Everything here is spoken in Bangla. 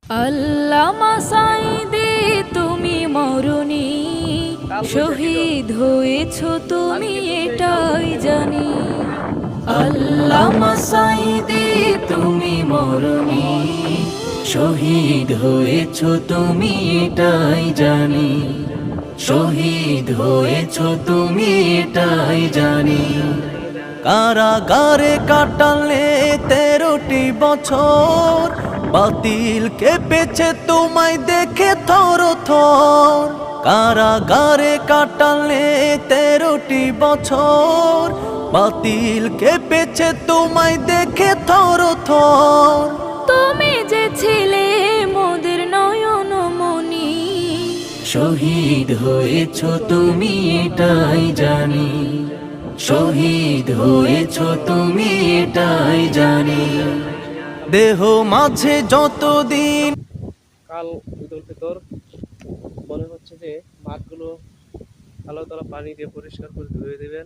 আল্লামা সাঈদী তুমি মরণি, শহীদ হয়েছ তুমি এটাই জানি। আল্লামা সাঈদী তুমি মরণি, শহীদ হয়েছ তুমি এটাই জানি। শহীদ হয়েছ তুমি এটাই জানি। কারাগারে কাটালে 13টি বছর, বাতিল কেঁপেছে তোমায় দেখে থর থর। কারাগারে কাটালে 13টি বছর, বাতিল কেঁপেছে তোমায় দেখে থর থর। তুমি যে ছিলে মোদের নয়ন মনি, শহীদ হয়েছ তুমি এটাই জানি। শহীদ হয়েছ তুমি এটাই জানি। দেহ মাঝে যতদিন কাল ঈদুল ফিতর, মনে হচ্ছে যে মাঠগুলো আল্লাহ তাআলা পানি দিয়ে পরিষ্কার করে ধুয়ে দেবেন।